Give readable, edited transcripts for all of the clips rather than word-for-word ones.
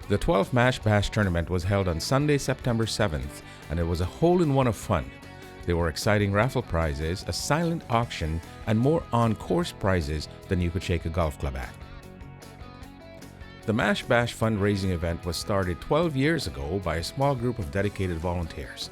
The 12th Mash Bash tournament was held on Sunday, September 7th, and it was a hole-in-one of fun. There were exciting raffle prizes, a silent auction, and more on-course prizes than you could shake a golf club at. The Mash Bash fundraising event was started 12 years ago by a small group of dedicated volunteers.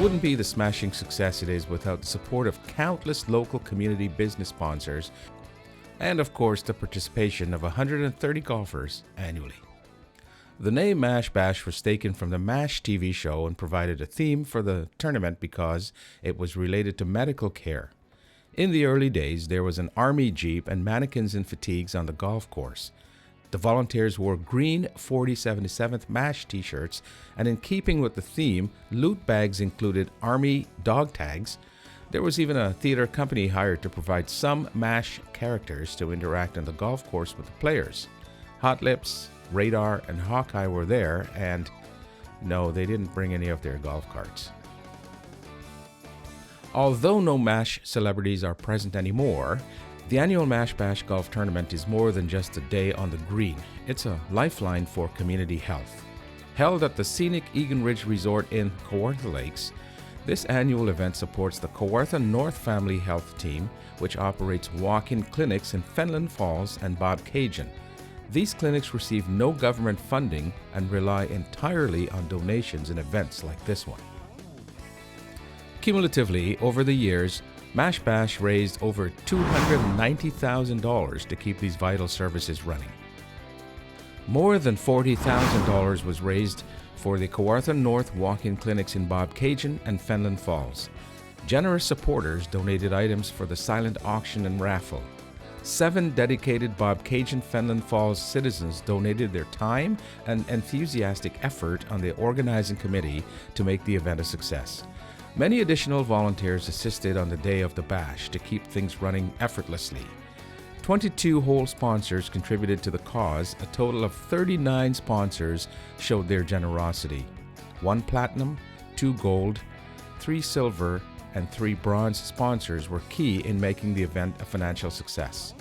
Wouldn't be the smashing success it is without the support of countless local community business sponsors and, of course, the participation of 130 golfers annually. The name Mash Bash was taken from the MASH TV show and provided a theme for the tournament because it was related to medical care. In the early days, there was an army jeep and mannequins in fatigues on the golf course. The volunteers wore green 4077th MASH t-shirts, and in keeping with the theme, loot bags included Army dog tags. There was even a theater company hired to provide some MASH characters to interact on the golf course with the players. Hot Lips, Radar, and Hawkeye were there, and no, they didn't bring any of their golf carts. Although no MASH celebrities are present anymore, the annual Mash Bash Golf Tournament is more than just a day on the green. It's a lifeline for community health. Held at the scenic Egan Ridge Resort in Kawartha Lakes, this annual event supports the Kawartha North Family Health Team, which operates walk-in clinics in Fenland Falls and Bobcaygeon. These clinics receive no government funding and rely entirely on donations in events like this one. Cumulatively, over the years, Mash Bash raised over $290,000 to keep these vital services running. More than $40,000 was raised for the Kawartha North walk-in clinics in Bobcaygeon and Fenland Falls. Generous supporters donated items for the silent auction and raffle. 7 dedicated Bobcaygeon Fenland Falls citizens donated their time and enthusiastic effort on the organizing committee to make the event a success. Many additional volunteers assisted on the day of the bash to keep things running effortlessly. 22 whole sponsors contributed to the cause. A total of 39 sponsors showed their generosity. 1 platinum, 2 gold, 3 silver, and 3 bronze sponsors were key in making the event a financial success.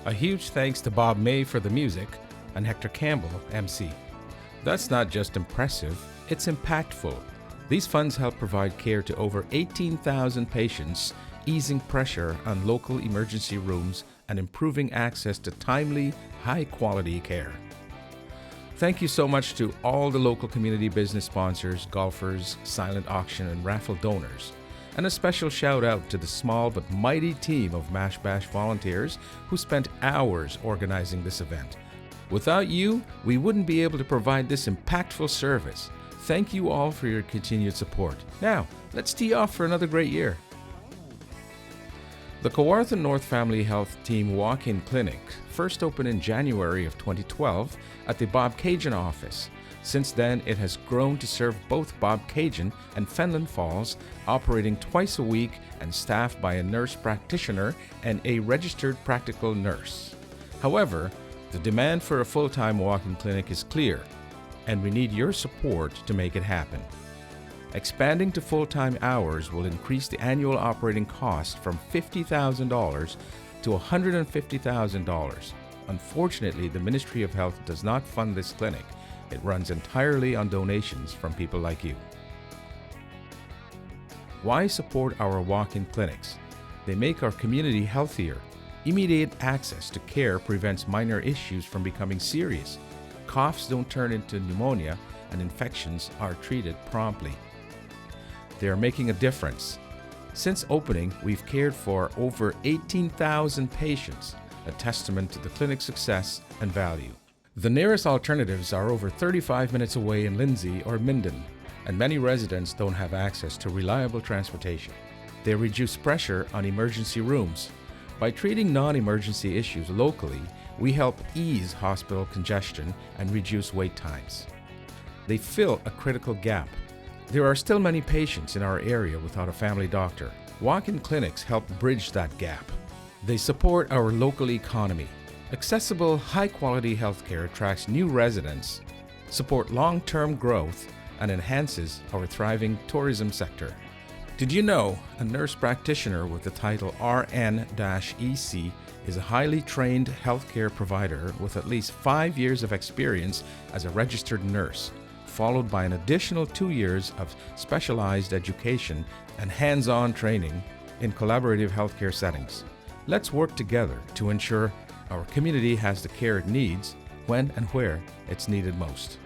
A huge thanks to Bob May for the music and Hector Campbell, MC. That's not just impressive, it's impactful. These funds help provide care to over 18,000 patients, easing pressure on local emergency rooms and improving access to timely, high-quality care. Thank you so much to all the local community business sponsors, golfers, silent auction, and raffle donors. And a special shout out to the small but mighty team of Mash Bash volunteers who spent hours organizing this event. Without you, we wouldn't be able to provide this impactful service. Thank you all for your continued support. Now, let's tee off for another great year. The Kawartha North Family Health Team Walk-In Clinic first opened in January of 2012 at the Bobcaygeon office. Since then, it has grown to serve both Bobcaygeon and Fenland Falls, operating twice a week and staffed by a nurse practitioner and a registered practical nurse. However, the demand for a full-time walk-in clinic is clear, and we need your support to make it happen. Expanding to full-time hours will increase the annual operating cost from $50,000 to $150,000. Unfortunately, the Ministry of Health does not fund this clinic. It runs entirely on donations from people like you. Why support our walk-in clinics? They make our community healthier. Immediate access to care prevents minor issues from becoming serious. Coughs don't turn into pneumonia, and infections are treated promptly. They are making a difference. Since opening, we've cared for over 18,000 patients, a testament to the clinic's success and value. The nearest alternatives are over 35 minutes away in Lindsay or Minden, and many residents don't have access to reliable transportation. They reduce pressure on emergency rooms. By treating non-emergency issues locally, we help ease hospital congestion and reduce wait times. They fill a critical gap. There are still many patients in our area without a family doctor. Walk-in clinics help bridge that gap. They support our local economy. Accessible, high-quality healthcare attracts new residents, support long-term growth, and enhances our thriving tourism sector. Did you know a nurse practitioner with the title RN-EC is a highly trained healthcare provider with at least 5 years of experience as a registered nurse, followed by an additional 2 years of specialized education and hands-on training in collaborative healthcare settings? Let's work together to ensure our community has the care it needs when and where it's needed most.